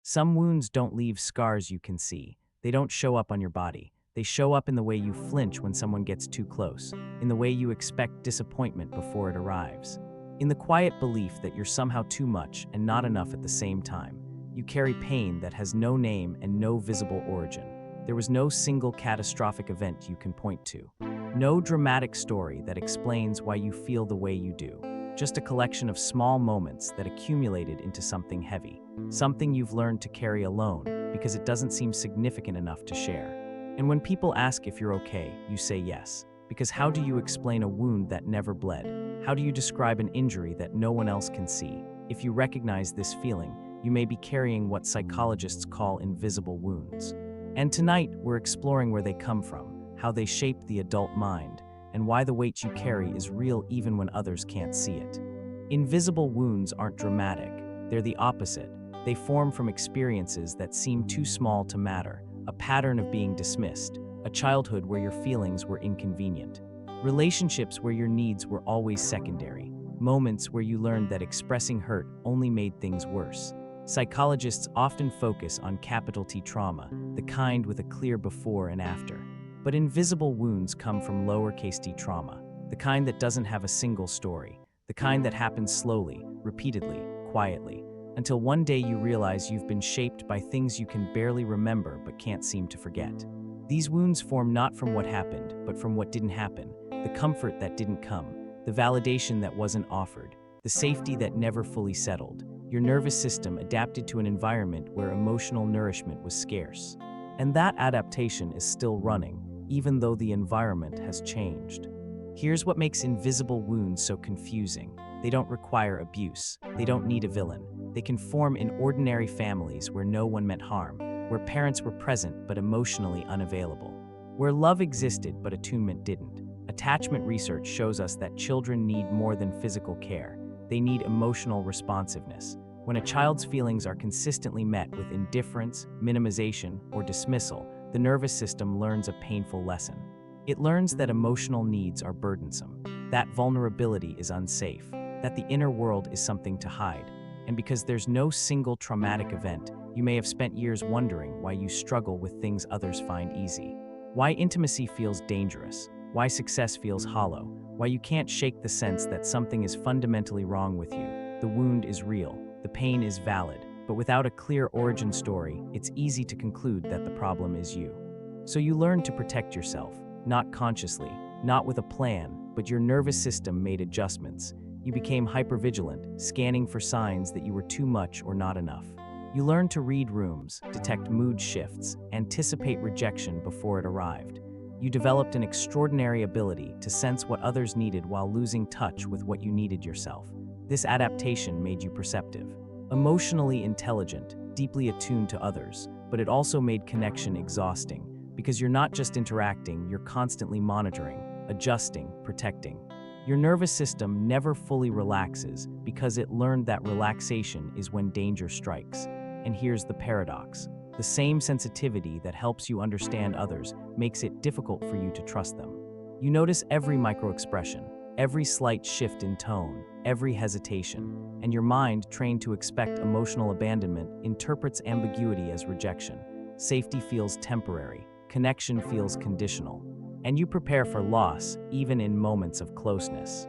Some wounds don't leave scars you can see. They don't show up on your body. They show up in the way you flinch when someone gets too close, in the way you expect disappointment before it arrives, in the quiet belief that you're somehow too much and not enough at the same time. You carry pain that has no name and no visible origin. There was no single catastrophic event you can point to. No dramatic story that explains why you feel the way you do. Just a collection of small moments that accumulated into something heavy. Something you've learned to carry alone because it doesn't seem significant enough to share. And when people ask if you're okay, you say yes. Because how do you explain a wound that never bled? How do you describe an injury that no one else can see? If you recognize this feeling, you may be carrying what psychologists call invisible wounds. And tonight, we're exploring where they come from, how they shape the adult mind, and why the weight you carry is real even when others can't see it. Invisible wounds aren't dramatic. They're the opposite. They form from experiences that seem too small to matter, a pattern of being dismissed, a childhood where your feelings were inconvenient, relationships where your needs were always secondary, moments where you learned that expressing hurt only made things worse. Psychologists often focus on capital T trauma, the kind with a clear before and after. But invisible wounds come from lowercase-t trauma, the kind that doesn't have a single story, the kind that happens slowly, repeatedly, quietly, until one day you realize you've been shaped by things you can barely remember but can't seem to forget. These wounds form not from what happened, but from what didn't happen, the comfort that didn't come, the validation that wasn't offered, the safety that never fully settled. Your nervous system adapted to an environment where emotional nourishment was scarce. And that adaptation is still running, even though the environment has changed. Here's what makes invisible wounds so confusing. They don't require abuse. They don't need a villain. They can form in ordinary families where no one meant harm, where parents were present but emotionally unavailable, where love existed but attunement didn't. Attachment research shows us that children need more than physical care. They need emotional responsiveness. When a child's feelings are consistently met with indifference, minimization, or dismissal, the nervous system learns a painful lesson. It learns that emotional needs are burdensome, that vulnerability is unsafe, that the inner world is something to hide. And because there's no single traumatic event, you may have spent years wondering why you struggle with things others find easy, why intimacy feels dangerous, why success feels hollow, why you can't shake the sense that something is fundamentally wrong with you. The wound is real, the pain is valid, but without a clear origin story, it's easy to conclude that the problem is you. So you learn to protect yourself, not consciously, not with a plan, but your nervous system made adjustments. You became hypervigilant, scanning for signs that you were too much or not enough. You learned to read rooms, detect mood shifts, anticipate rejection before it arrived. You developed an extraordinary ability to sense what others needed while losing touch with what you needed yourself. This adaptation made you perceptive, emotionally intelligent, deeply attuned to others, but it also made connection exhausting, because you're not just interacting, you're constantly monitoring, adjusting, protecting. Your nervous system never fully relaxes because it learned that relaxation is when danger strikes. And here's the paradox. The same sensitivity that helps you understand others makes it difficult for you to trust them. You notice every microexpression, every slight shift in tone, every hesitation, and your mind, trained to expect emotional abandonment, interprets ambiguity as rejection. Safety feels temporary, connection feels conditional, and you prepare for loss even in moments of closeness.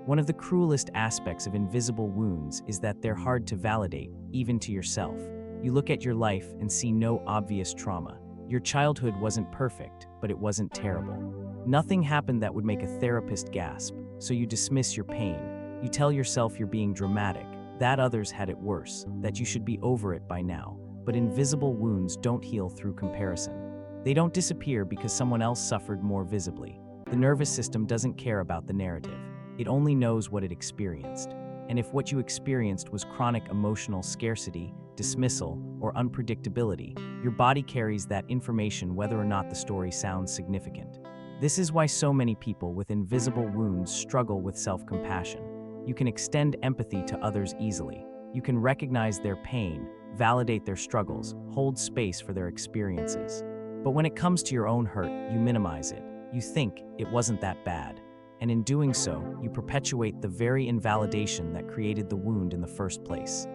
One of the cruelest aspects of invisible wounds is that they're hard to validate, even to yourself. You look at your life and see no obvious trauma. Your childhood wasn't perfect, but it wasn't terrible. Nothing happened that would make a therapist gasp, so you dismiss your pain. You tell yourself you're being dramatic, that others had it worse, that you should be over it by now. But invisible wounds don't heal through comparison. They don't disappear because someone else suffered more visibly. The nervous system doesn't care about the narrative. It only knows what it experienced. And if what you experienced was chronic emotional scarcity, dismissal, or unpredictability, your body carries that information whether or not the story sounds significant. This is why so many people with invisible wounds struggle with self-compassion. You can extend empathy to others easily. You can recognize their pain, validate their struggles, hold space for their experiences. But when it comes to your own hurt, you minimize it. You think it wasn't that bad. And in doing so, you perpetuate the very invalidation that created the wound in the first place.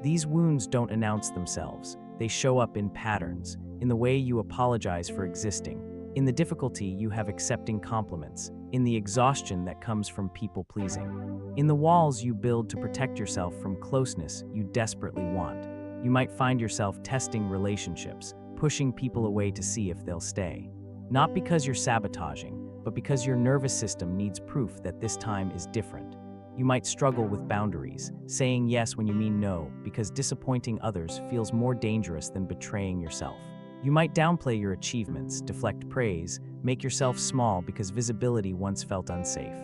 These wounds don't announce themselves. They show up in patterns, in the way you apologize for existing, in the difficulty you have accepting compliments, in the exhaustion that comes from people-pleasing, in the walls you build to protect yourself from closeness you desperately want. You might find yourself testing relationships, pushing people away to see if they'll stay. Not because you're sabotaging, but because your nervous system needs proof that this time is different. You might struggle with boundaries, saying yes when you mean no, because disappointing others feels more dangerous than betraying yourself. You might downplay your achievements, deflect praise, make yourself small because visibility once felt unsafe.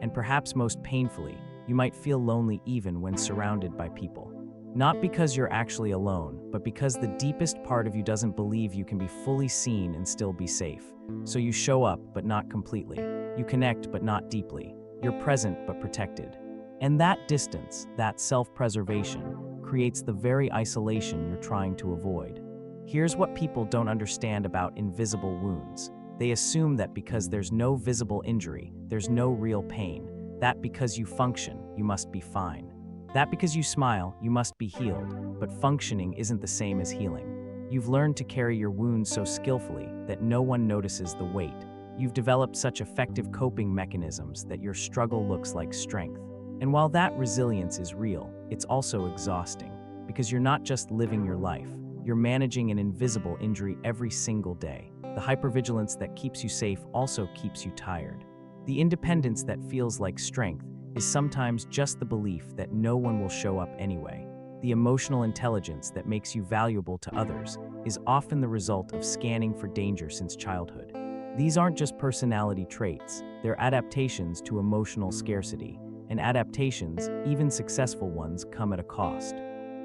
And perhaps most painfully, you might feel lonely even when surrounded by people. Not because you're actually alone, but because the deepest part of you doesn't believe you can be fully seen and still be safe. So you show up, but not completely. You connect, but not deeply. You're present, but protected. And that distance, that self-preservation, creates the very isolation you're trying to avoid. Here's what people don't understand about invisible wounds. They assume that because there's no visible injury, there's no real pain. That because you function, you must be fine. That because you smile, you must be healed. But functioning isn't the same as healing. You've learned to carry your wounds so skillfully that no one notices the weight. You've developed such effective coping mechanisms that your struggle looks like strength. And while that resilience is real, it's also exhausting, because you're not just living your life, you're managing an invisible injury every single day. The hypervigilance that keeps you safe also keeps you tired. The independence that feels like strength is sometimes just the belief that no one will show up anyway. The emotional intelligence that makes you valuable to others is often the result of scanning for danger since childhood. These aren't just personality traits, they're adaptations to emotional scarcity. And adaptations, even successful ones, come at a cost.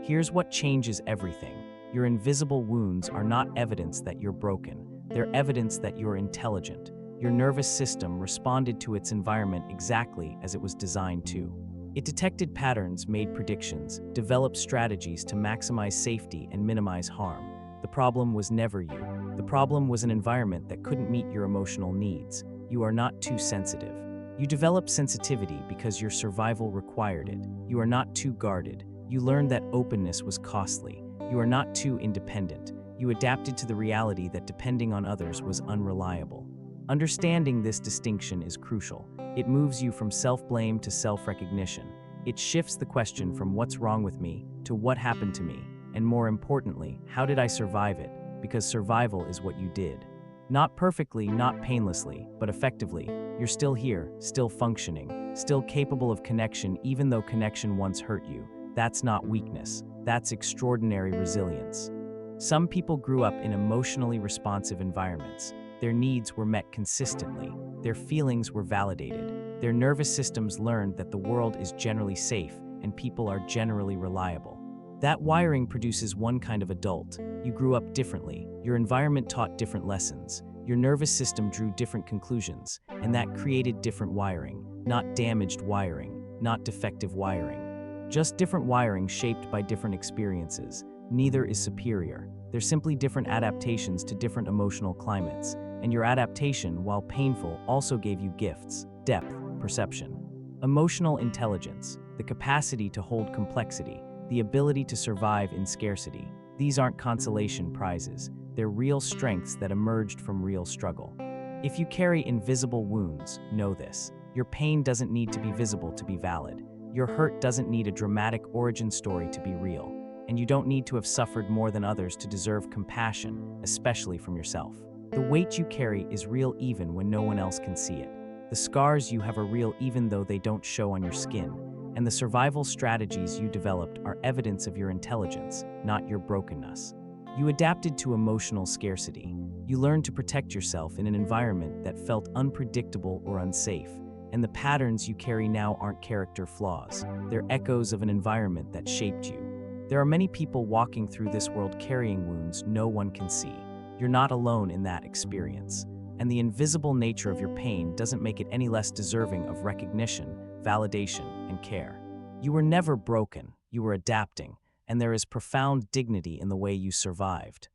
Here's what changes everything. Your invisible wounds are not evidence that you're broken. They're evidence that you're intelligent. Your nervous system responded to its environment exactly as it was designed to. It detected patterns, made predictions, developed strategies to maximize safety and minimize harm. The problem was never you. The problem was an environment that couldn't meet your emotional needs. You are not too sensitive. You developed sensitivity because your survival required it. You are not too guarded. You learned that openness was costly. You are not too independent. You adapted to the reality that depending on others was unreliable. Understanding this distinction is crucial. It moves you from self-blame to self-recognition. It shifts the question from what's wrong with me to what happened to me, and more importantly, how did I survive it? Because survival is what you did. Not perfectly, not painlessly, but effectively. You're still here, still functioning, still capable of connection even though connection once hurt you. That's not weakness. That's extraordinary resilience. Some people grew up in emotionally responsive environments. Their needs were met consistently. Their feelings were validated. Their nervous systems learned that the world is generally safe and people are generally reliable. That wiring produces one kind of adult. You grew up differently. Your environment taught different lessons. Your nervous system drew different conclusions, and that created different wiring. Not damaged wiring, not defective wiring. Just different wiring shaped by different experiences. Neither is superior. They're simply different adaptations to different emotional climates. And your adaptation, while painful, also gave you gifts, depth, perception. Emotional intelligence, the capacity to hold complexity, the ability to survive in scarcity. These aren't consolation prizes. They're real strengths that emerged from real struggle. If you carry invisible wounds, know this. Your pain doesn't need to be visible to be valid. Your hurt doesn't need a dramatic origin story to be real. And you don't need to have suffered more than others to deserve compassion, especially from yourself. The weight you carry is real even when no one else can see it. The scars you have are real even though they don't show on your skin. And the survival strategies you developed are evidence of your intelligence, not your brokenness. You adapted to emotional scarcity. You learned to protect yourself in an environment that felt unpredictable or unsafe. And the patterns you carry now aren't character flaws. They're echoes of an environment that shaped you. There are many people walking through this world carrying wounds no one can see. You're not alone in that experience. And the invisible nature of your pain doesn't make it any less deserving of recognition, validation, and care. You were never broken, you were adapting, and there is profound dignity in the way you survived.